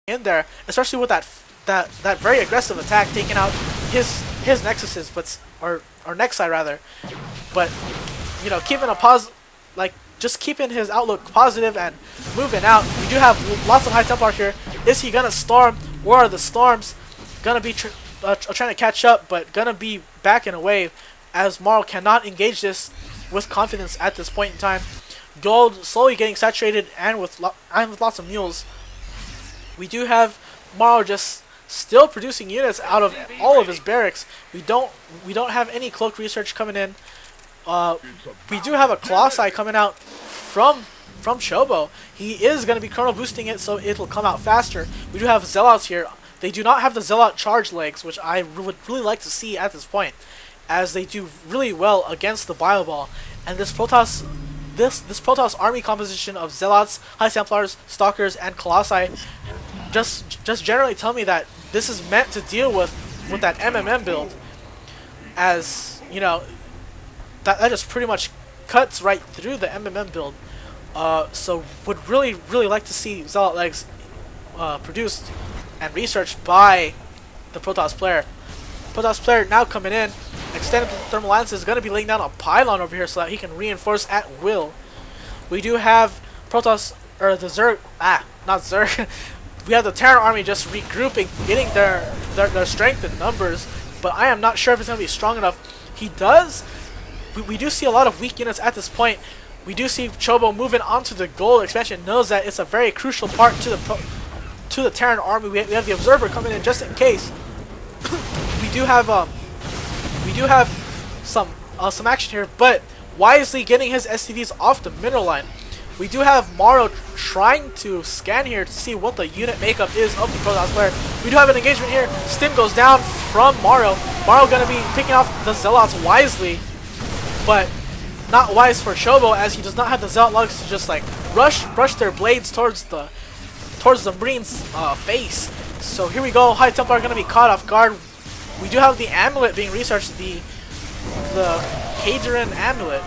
in there, especially with that very aggressive attack, taking out his nexuses, or nexi rather. But you know, keeping just keeping his outlook positive and moving out. We do have lots of high Templar here. Is he gonna storm, or are the storms gonna be trying to catch up, but gonna be backing away, as Morrow cannot engage this with confidence at this point in time. Gold slowly getting saturated, and with lots of mules. We do have Morrow just still producing units out of all of his barracks. We don't have any cloak research coming in. We do have a Colossi coming out from Chobo. He is going to be chrono boosting it, so it'll come out faster. We do have Zealots here. They do not have the Zealot charge legs, which I would really like to see at this point, as they do really well against the Bio Ball. And this Protoss army composition of Zealots, High Templars, Stalkers, and Colossi just generally tell me that this is meant to deal with that MMM build, as you know, that just pretty much cuts right through the MMM build. So would really like to see Zealot legs produced and researched by the Protoss player. Protoss player now coming in, extended thermal lance, is going to be laying down a pylon over here so that he can reinforce at will. We do have Protoss, or the Zerg, not Zerg. We have the Terran army just regrouping, getting their strength in numbers, but I am not sure if it's going to be strong enough. We do see a lot of weak units at this point. We do see Chobo moving onto the gold expansion, knows that it's a very crucial part to the Terran army. We have the Observer coming in just in case. we do have some action here, but wisely getting his SCVs off the mineral line. We do have Morrow trying to scan here to see what the unit makeup is of the Protoss player. We do have an engagement here. Stim goes down from Morrow. Morrow going to be picking off the Zealots wisely, but not wise for Chobo, as he does not have the Zealot lugs to just like rush their blades towards the Marine's face. So here we go. High Templar are going to be caught off guard. We do have the amulet being researched, the Cadron amulet.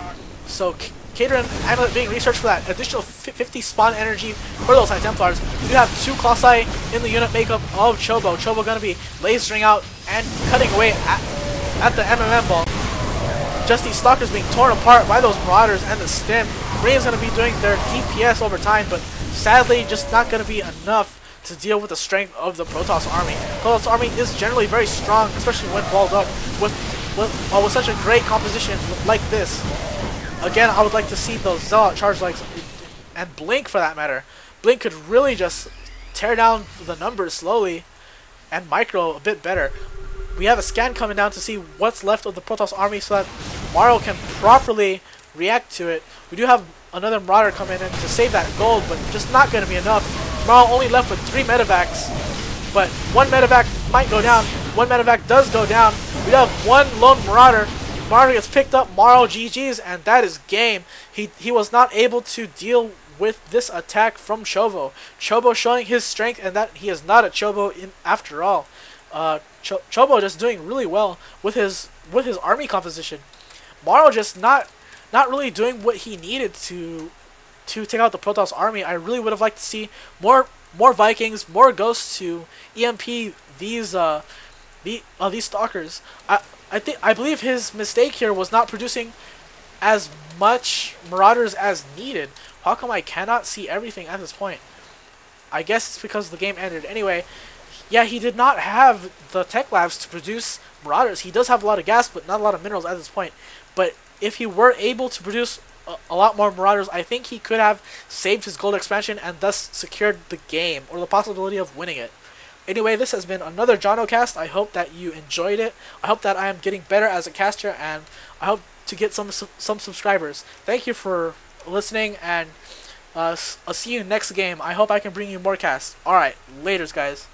So Cadron amulet being researched for that additional 50 spawn energy for those High Templars. We do have two Colossi in the unit makeup of Chobo. Chobo going to be lasering out and cutting away at the MMM ball. Just these Stalkers being torn apart by those Marauders and the Stim. Marine's going to be doing their DPS over time, but sadly just not going to be enough to deal with the strength of the Protoss army. Protoss army is generally very strong, especially when balled up with such a great composition like this. Again, I would like to see those Zealot charge legs, and Blink for that matter. Blink could really just tear down the numbers slowly, and Micro a bit better. We have a scan coming down to see what's left of the Protoss army so that Morrow can properly react to it. We do have another Marauder coming in to save that gold, but just not going to be enough. Morrow only left with 3 medevacs, but one medevac might go down. One medevac does go down. We have one lone Marauder. Marauder gets picked up. Morrow GG's, and that is game. He was not able to deal with this attack from Chobo. Chobo showing his strength, and that he is not a Chobo after all. Chobo just doing really well with his army composition. Morrow just not really doing what he needed to take out the Protoss army. I really would have liked to see more Vikings, more Ghosts to EMP these Stalkers. I believe his mistake here was not producing as much Marauders as needed. How come I cannot see everything at this point? I guess it's because the game ended. Anyway, yeah, he did not have the tech labs to produce Marauders. He does have a lot of gas, but not a lot of minerals at this point. But if he were able to produce a lot more Marauders, I think he could have saved his gold expansion and thus secured the game, or the possibility of winning it. Anyway, this has been another JonoCast. I hope that you enjoyed it. I hope that I am getting better as a caster, and I hope to get some subscribers. Thank you for listening, and I'll see you next game. I hope I can bring you more casts. Alright, laters guys.